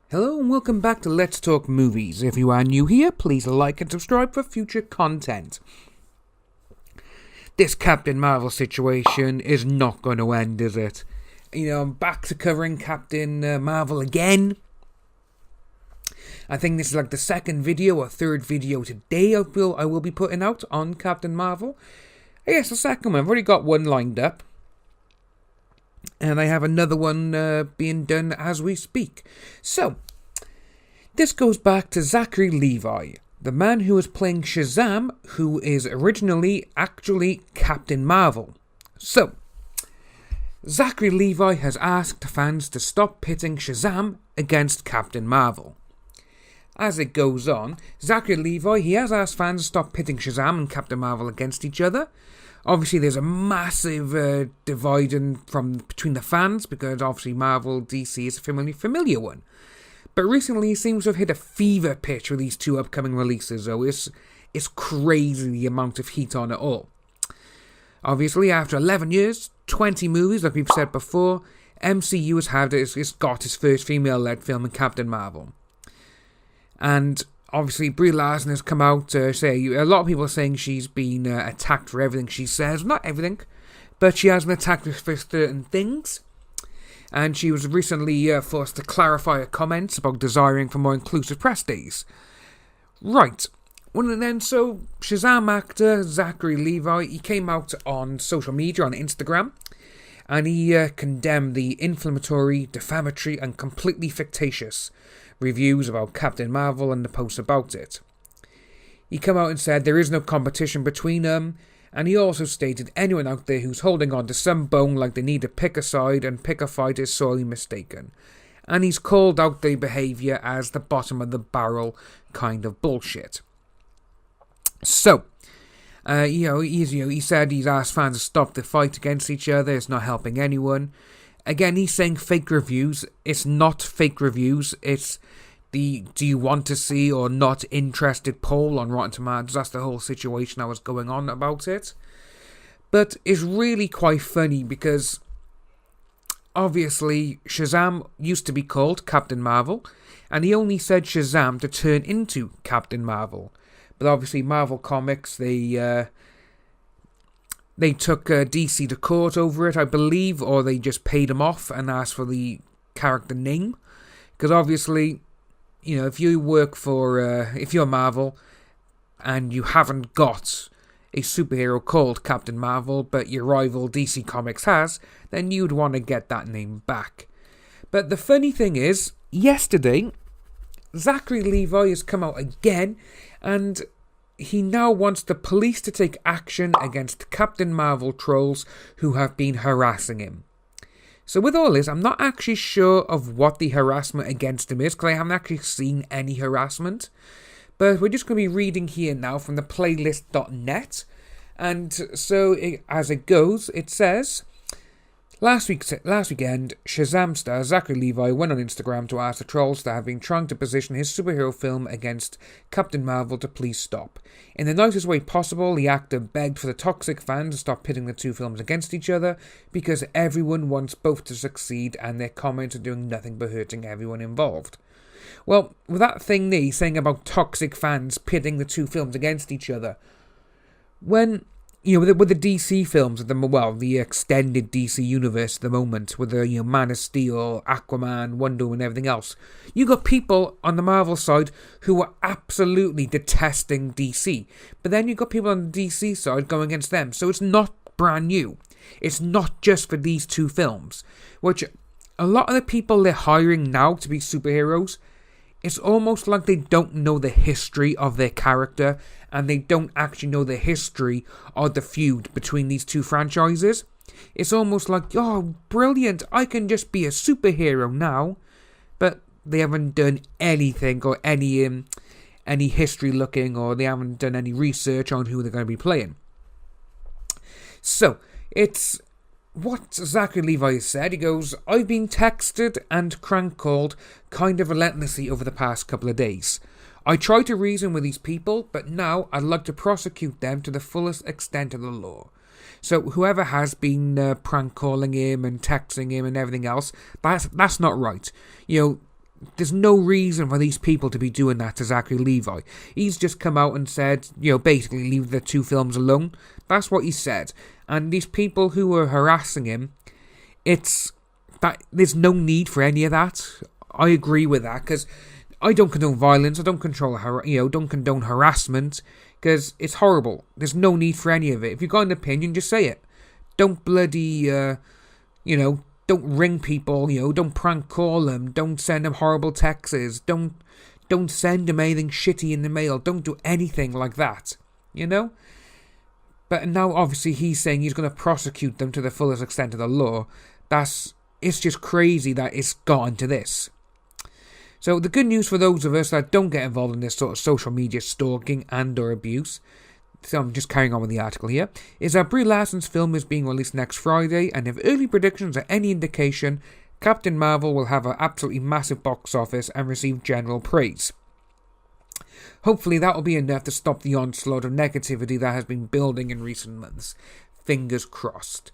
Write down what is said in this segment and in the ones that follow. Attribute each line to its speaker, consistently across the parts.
Speaker 1: Hello and welcome back to Let's Talk Movies. If you are new here, please like and subscribe for future content. This Captain Marvel situation is not going to end, is it? I'm back to covering Captain Marvel again. I think this is like the second video or third video today I will be putting out on Captain Marvel. Yes, the second one. I've already got one lined up. And I have another one being done as we speak. So, this goes back to Zachary Levi, the man who was playing Shazam, who is originally actually Captain Marvel. So, Zachary Levi has asked fans to stop pitting Shazam against Captain Marvel. As it goes on, Zachary Levi, he has asked fans to stop pitting Shazam and Captain Marvel against each other. Obviously, there's a massive divide between the fans, because obviously Marvel DC is a familiar one. But recently, he seems to have hit a fever pitch with these two upcoming releases, though. It's crazy the amount of heat on it all. Obviously, after 11 years, 20 movies, like we've said before, MCU has got its first female-led film in Captain Marvel. And obviously, Brie Larson has come out to say, a lot of people are saying she's been attacked for everything she says. Not everything, but she has been attacked for certain things. And she was recently forced to clarify her comments about desiring for more inclusive press days. Right. Well, and then, so, Shazam actor Zachary Levi, he came out on social media, on Instagram, and he condemned the inflammatory, defamatory, and completely fictitious reviews about Captain Marvel and the posts about it. He came out and said there is no competition between them, and he also stated anyone out there who's holding on to some bone like they need to pick a side and pick a fight is sorely mistaken. And he's called out their behaviour as the bottom of the barrel kind of bullshit. So, he said he's asked fans to stop the fight against each other, it's not helping anyone. Again, he's saying fake reviews. It's not fake reviews. It's the do you want to see or not interested poll on Rotten Tomatoes. That's the whole situation that was going on about it. But it's really quite funny because obviously Shazam used to be called Captain Marvel, and he only said Shazam to turn into Captain Marvel. But obviously Marvel Comics, they took DC to court over it, I believe, or they just paid him off and asked for the character name. Because obviously, if you work if you're Marvel and you haven't got a superhero called Captain Marvel, but your rival DC Comics has, then you'd want to get that name back. But the funny thing is, yesterday, Zachary Levi has come out again, and he now wants the police to take action against Captain Marvel trolls who have been harassing him. So with all this, I'm not actually sure of what the harassment against him is, because I haven't actually seen any harassment. But we're just going to be reading here now from the playlist.net. And so, as it goes, it says, Last weekend, Shazam star Zachary Levi went on Instagram to ask the trolls that have been trying to position his superhero film against Captain Marvel to please stop. In the nicest way possible, the actor begged for the toxic fans to stop pitting the two films against each other, because everyone wants both to succeed and their comments are doing nothing but hurting everyone involved. Well, with that thing there saying about toxic fans pitting the two films against each other, when with the DC films, the extended DC universe at the moment, with the Man of Steel, Aquaman, Wonder Woman, and everything else, you got people on the Marvel side who are absolutely detesting DC, but then you got people on the DC side going against them. So it's not brand new. It's not just for these two films, which a lot of the people they're hiring now to be superheroes, it's almost like they don't know the history of their character, and they don't actually know the history of the feud between these two franchises. It's almost like, oh, brilliant, I can just be a superhero now. But they haven't done anything or any history looking, or they haven't done any research on who they're going to be playing. So, it's what Zachary Levi said. He goes, I've been texted and crank called kind of relentlessly over the past couple of days. I try to reason with these people, but now I'd like to prosecute them to the fullest extent of the law. So whoever has been prank calling him and texting him and everything else, that's not right. there's no reason for these people to be doing that to Zachary Levi. He's just come out and said, basically leave the 2 films alone. That's what he said. And these people who are harassing him, there's no need for any of that. I agree with that, because I don't condone violence. I don't don't condone harassment, because it's horrible. There's no need for any of it. If you've got an opinion, just say it. Don't bloody, don't ring people. Don't prank call them. Don't send them horrible texts. Don't send them anything shitty in the mail. Don't do anything like that. But now, obviously, he's saying he's going to prosecute them to the fullest extent of the law. It's just crazy that it's gotten to this. So the good news for those of us that don't get involved in this sort of social media stalking and or abuse, so I'm just carrying on with the article here, is that Brie Larson's film is being released next Friday, and if early predictions are any indication, Captain Marvel will have an absolutely massive box office and receive general praise. Hopefully that will be enough to stop the onslaught of negativity that has been building in recent months. Fingers crossed.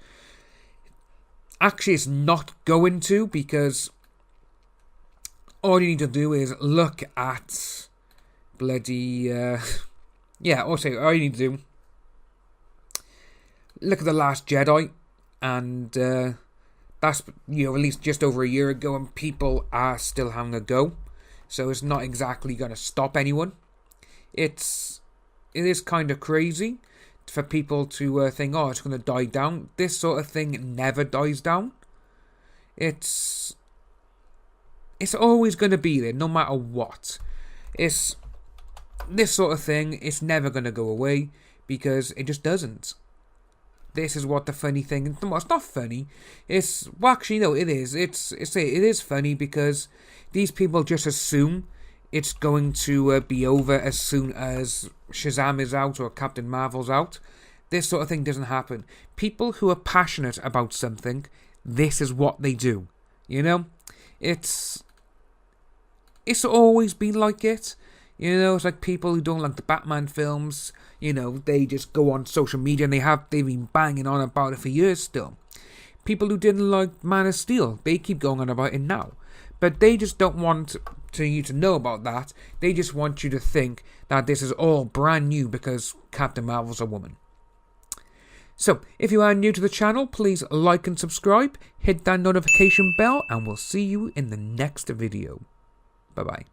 Speaker 1: Actually, it's not going to, because all you need to do is look at bloody... all you need to do... Look at The Last Jedi, and that's released just over a year ago, and people are still having a go. So it's not exactly going to stop anyone. It is kind of crazy for people to think, it's going to die down. This sort of thing never dies down. It's always going to be there, no matter what. This sort of thing, it's never going to go away, because it just doesn't. This is what the funny thing... Well, it's not funny. It is. It is funny, because these people just assume it's going to be over as soon as Shazam is out or Captain Marvel's out. This sort of thing doesn't happen. People who are passionate about something, this is what they do. It's always been like it. It's like people who don't like the Batman films, they just go on social media and they've been banging on about it for years still. People who didn't like Man of Steel, they keep going on about it now. But they just don't want you to know about that. They just want you to think that this is all brand new because Captain Marvel's a woman. So, if you are new to the channel, please like and subscribe, hit that notification bell, and we'll see you in the next video. Bye-bye.